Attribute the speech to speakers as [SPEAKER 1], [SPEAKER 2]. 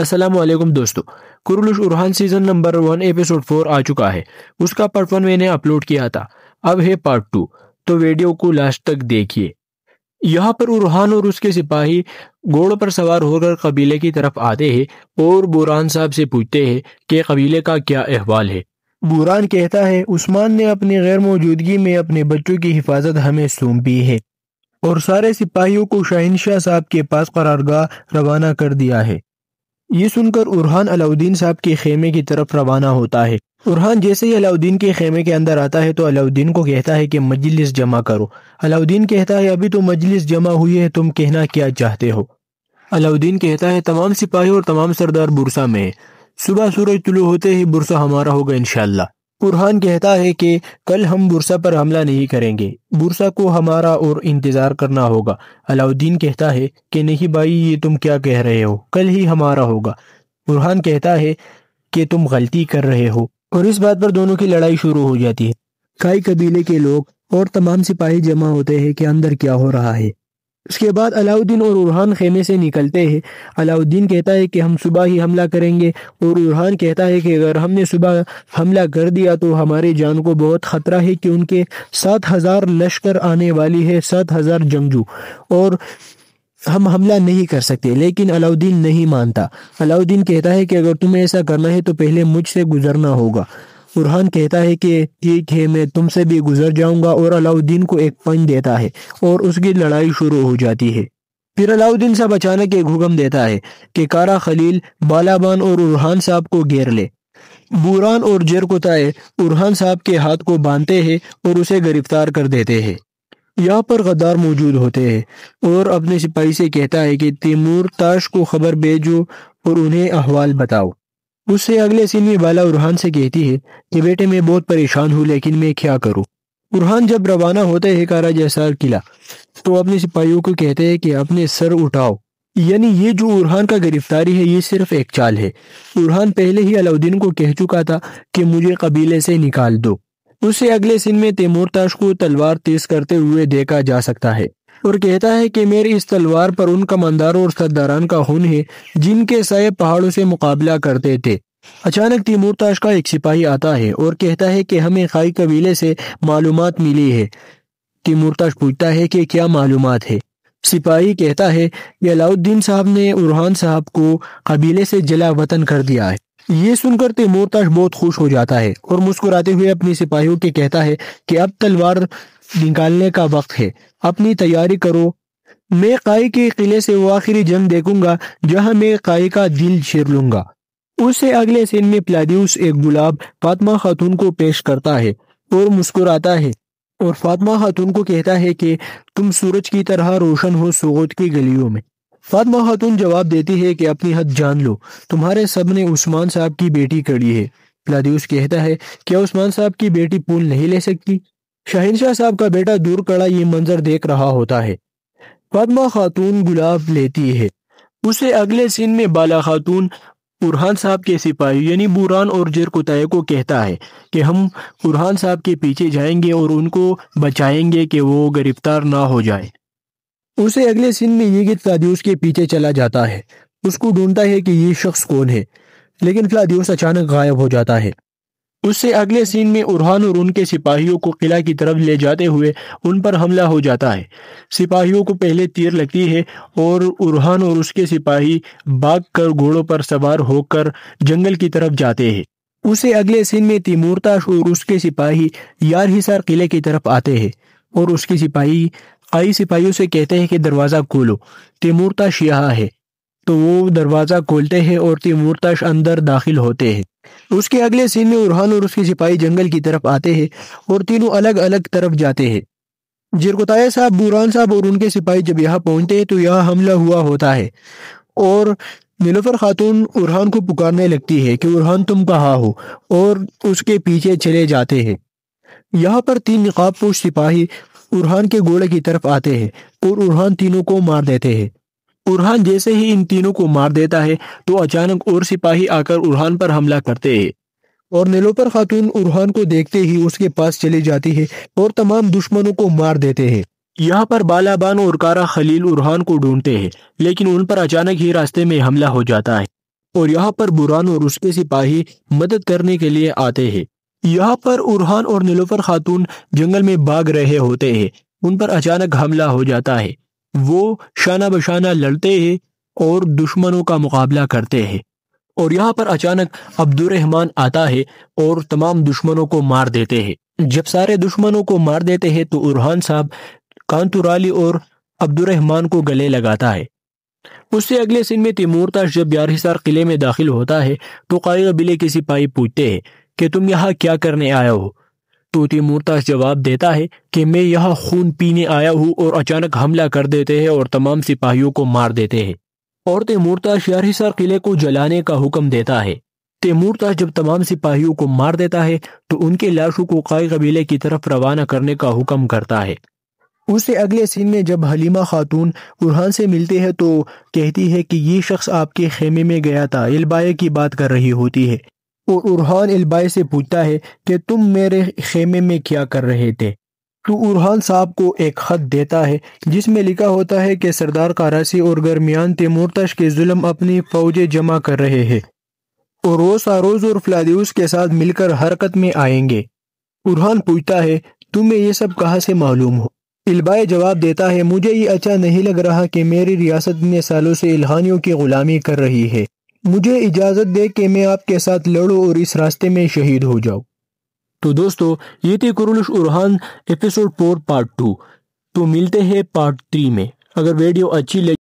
[SPEAKER 1] السلام علیکم دوستو، کرولش ارحان سیزن نمبر 1 ایپیسوڈ 4 آ چکا ہے۔ اس کا پارٹ 1 میں نے اپلوڈ کیا تھا، اب ہے پارٹ 2، تو ویڈیو کو لاسٹ تک دیکھیے۔ یہاں پر ارحان اور اس کے سپاہی گھوڑوں پر سوار ہو کر قبیلے کی طرف آتے ہیں اور بوران صاحب سے پوچھتے ہیں کہ قبیلے کا کیا احوال ہے۔ بوران کہتا ہے عثمان نے اپنی غیر موجودگی میں اپنے بچوں کی حفاظت ہمیں سونپی ہے اور سارے سپاہیوں کو شہنشاہ صاحب کے پاس قرارگاہ روانہ کر دیا ہے۔ یہ سن کر ارحان علاؤدین صاحب کے خیمے کی طرف روانہ ہوتا ہے۔ ارحان جیسے ہی علاؤدین کے خیمے کے اندر آتا ہے تو علاؤدین کو کہتا ہے کہ مجلس جمع کرو۔ علاؤدین کہتا ہے ابھی تو مجلس جمع ہوئی ہے، تم کہنا کیا چاہتے ہو؟ علاؤدین کہتا ہے تمام سپاہی اور تمام سردار بورسا میں ہیں، صبح سورج طلوع ہوتے ہی بورسا ہمارا ہوگا انشاءاللہ۔ ارحان کہتا ہے کہ کل ہم بورسا پر حملہ نہیں کریں گے، بورسا کو ہمارا اور انتظار کرنا ہوگا۔ علاؤدین کہتا ہے کہ نہیں بھائی، یہ تم کیا کہہ رہے ہو، کل ہی ہمارا ہوگا۔ ارحان کہتا ہے کہ تم غلطی کر رہے ہو، اور اس بات پر دونوں کی لڑائی شروع ہو جاتی ہے۔ کئی قبیلے کے لوگ اور تمام سپاہی جمع ہوتے ہیں کہ اندر کیا ہو رہا ہے۔ اس کے بعد علاؤدین اور ارحان خیمے سے نکلتے ہیں۔ علاؤدین کہتا ہے کہ ہم صبح ہی حملہ کریں گے، اور ارحان کہتا ہے کہ اگر ہم نے صبح حملہ کر دیا تو ہماری جان کو بہت خطرہ ہے کہ ان کے 7,000 لشکر آنے والی ہے، 7,000 جنگجو، اور ہم حملہ نہیں کر سکتے۔ لیکن علاؤدین نہیں مانتا۔ علاؤدین کہتا ہے کہ اگر تمہیں ایسا کرنا ہے تو پہلے مجھ سے گزرنا ہوگا۔ ارحان کہتا ہے کہ ٹھیک ہے، میں تم سے بھی گزر جاؤں گا، اور علاؤدین کو ایک پنج دیتا ہے اور اس کی لڑائی شروع ہو جاتی ہے۔ پھر علاؤدین صاحب اچانک ایک حکم دیتا ہے کہ کارا خلیل، بالابان اور ارحان صاحب کو گھیر لے۔ بوران اور جرکوتائے ارحان صاحب کے ہاتھ کو باندھتے ہیں اور اسے گرفتار کر دیتے ہیں۔ یہاں پر غدار موجود ہوتے ہیں اور اپنے سپاہی سے کہتا ہے کہ تیمور تاش کو خبر بھیجو اور انہیں احوال بتاؤ۔ اس سے اگلے سین میں بالا ارحان سے کہتی ہے کہ بیٹے میں بہت پریشان ہوں، لیکن میں کیا کروں۔ ارحان جب روانہ ہوتے ہیں کارا جیسار قلعہ تو اپنے سپاہیوں کو کہتے ہیں کہ اپنے سر اٹھاؤ، یعنی یہ جو ارحان کا گرفتاری ہے یہ صرف ایک چال ہے۔ ارحان پہلے ہی علاؤدین کو کہہ چکا تھا کہ مجھے قبیلے سے نکال دو۔ اس سے اگلے سین میں تیمور تاش کو تلوار تیز کرتے ہوئے دیکھا جا سکتا ہے اور کہتا ہے کہ میری اس تلوار پر ان کمانداروں اور سرداران کا خون ہے جن کے سائے پہاڑوں سے مقابلہ کرتے تھے۔ اچانک تیمور تاش کا ایک سپاہی آتا ہے اور کہتا ہے کہ ہمیں خائی قبیلے سے معلومات ملی ہے۔ تیمور تاش پوچھتا ہے کہ کیا معلومات ہے؟ سپاہی کہتا ہے کہ علاؤدین صاحب نے ارحان صاحب کو قبیلے سے جلا وطن کر دیا ہے۔ یہ سن کر تیمور تاش بہت خوش ہو جاتا ہے اور مسکراتے ہوئے اپنی سپاہیوں کے کہتا ہے کہ اب تلوار نکالنے کا وقت ہے، اپنی تیاری کرو۔ میں قائی کے قلعے سے وہ آخری جنگ دیکھوں گا جہاں میں قائی کا دل چیر لوں گا۔ اس سے اگلے سین میں پلادیوس ایک گلاب فاطمہ خاتون کو پیش کرتا ہے اور مسکراتا ہے اور فاطمہ خاتون کو کہتا ہے کہ تم سورج کی طرح روشن ہو سوغوت کی گلیوں میں۔ فاطمہ خاتون جواب دیتی ہے کہ اپنی حد جان لو، تمہارے سامنے عثمان صاحب کی بیٹی کھڑی ہے۔ پلادیوس کہتا ہے کیا عثمان صاحب کی بیٹی پھول نہیں لے سکتی؟ شہنشاہ صاحب کا بیٹا دور کھڑا یہ منظر دیکھ رہا ہوتا ہے۔ فاطمہ خاتون گلاب لیتی ہے۔ اسے اگلے سین میں بالا خاتون ارحان صاحب کے سپاہی یعنی بوران اور جرکوتائے کو کہتا ہے کہ ہم ارحان صاحب کے پیچھے جائیں گے اور ان کو بچائیں گے کہ وہ گرفتار نہ ہو جائے۔ اسے اگلے سین میں یہ پلادیوس کے پیچھے چلا جاتا ہے، اس کو ڈھونڈتا ہے کہ یہ شخص کون ہے، لیکن پلادیوس اچانک غائب ہو جاتا ہے۔ اس سے اگلے سین میں ارحان اور ان کے سپاہیوں کو قلعہ کی طرف لے جاتے ہوئے ان پر حملہ ہو جاتا ہے۔ سپاہیوں کو پہلے تیر لگتی ہے اور ارحان اور اس کے سپاہی بھاگ کر گھوڑوں پر سوار ہو کر جنگل کی طرف جاتے ہیں۔ اسے اگلے سین میں تیمور تاش اور اس کے سپاہی یار حصار قلعے کی طرف آتے ہیں اور اس کے سپاہی قائی سپاہیوں سے کہتے ہیں کہ دروازہ کھولو، تیمور تاش یہاں ہے۔ تو وہ دروازہ کھولتے ہیں اور تیمور تاش اندر داخل ہوتے ہیں۔ اس کے اگلے سین میں ارحان اور اس کے سپاہی جنگل کی طرف آتے ہیں اور تینوں الگ الگ طرف جاتے ہیں۔ جرکوتائے صاحب، بوران صاحب اور ان کے سپاہی جب یہاں پہنچتے ہیں تو یہاں حملہ ہوا ہوتا ہے اور نیلوفر خاتون ارحان کو پکارنے لگتی ہے کہ ارحان تم کہاں ہو، اور اس کے پیچھے چلے جاتے ہیں۔ یہاں پر 3 نقاب پوش سپاہی ارحان کے گھوڑے کی طرف آتے ہیں اور ارحان تینوں کو مار دیتے ہیں۔ ارحان جیسے ہی ان تینوں کو مار دیتا ہے تو اچانک اور سپاہی آ کر ارحان پر حملہ کرتے ہیں اور نیلوفر خاتون ارحان کو دیکھتے ہی اس کے پاس چلی جاتی ہے اور تمام دشمنوں کو مار دیتے ہیں۔ یہاں پر بالابان اور کارا خلیل ارحان کو ڈھونڈتے ہیں، لیکن ان پر اچانک ہی راستے میں حملہ ہو جاتا ہے۔ اور یہاں پر برہان اور اس کے سپاہی مدد کرنے کے لیے آتے ہیں۔ یہاں پر ارحان اور نیلوفر خاتون جنگل میں بھاگ رہے ہوتے ہیں، ان پر اچانک حملہ ہو جاتا ہے۔ وہ شانہ بشانہ لڑتے ہیں اور دشمنوں کا مقابلہ کرتے ہیں، اور یہاں پر اچانک عبد الرحمن آتا ہے اور تمام دشمنوں کو مار دیتے ہیں۔ جب سارے دشمنوں کو مار دیتے ہیں تو ارحان صاحب کانتورالی اور عبد الرحمن کو گلے لگاتا ہے۔ اس سے اگلے سین میں تیمورتاش جب یارحصار قلعے میں داخل ہوتا ہے تو قائد قبیلے کے سپاہی پوچھتے ہیں کہ تم یہاں کیا کرنے آیا ہو؟ تو تیمورتاش جواب دیتا ہے کہ میں یہاں خون پینے آیا ہوں، اور اچانک حملہ کر دیتے ہیں اور تمام سپاہیوں کو مار دیتے ہیں، اور تیمورتاش یارحصار قلعے کو جلانے کا حکم دیتا ہے۔ تیمورتاش جب تمام سپاہیوں کو مار دیتا ہے تو ان کے لاشوں کو قائد قبیلے کی طرف روانہ کرنے کا حکم کرتا ہے۔ اس سے اگلے سین میں جب حلیمہ خاتون ارحان سے ملتے ہیں تو کہتی ہے کہ یہ شخص آپ کے خیمے میں گیا تھا، البائے کی بات کر رہی ہوتی ہے، اور ارحان البائے سے پوچھتا ہے کہ تم میرے خیمے میں کیا کر رہے تھے؟ تو ارحان صاحب کو ایک خط دیتا ہے جس میں لکھا ہوتا ہے کہ سردار قاراسی اور گرمیان تیمورتاش کے ظلم اپنی فوجیں جمع کر رہے ہیں، اور وہ ساروز اور فلادیوس کے ساتھ مل کر حرکت میں آئیں گے۔ ارحان پوچھتا ہے تمہیں یہ سب کہاں سے معلوم ہو؟ البائے جواب دیتا ہے مجھے یہ اچھا نہیں لگ رہا کہ میری ریاست اتنے سالوں سے الہانیوں کی غلامی کر رہی ہے، مجھے اجازت دے کہ میں آپ کے ساتھ لڑوں اور اس راستے میں شہید ہو جاؤں۔ تو دوستو یہ تھی کرولش ارحان ایپیسوڈ 4 پارٹ 2۔ تو ملتے ہیں پارٹ 3 میں۔ اگر ویڈیو اچھی لگی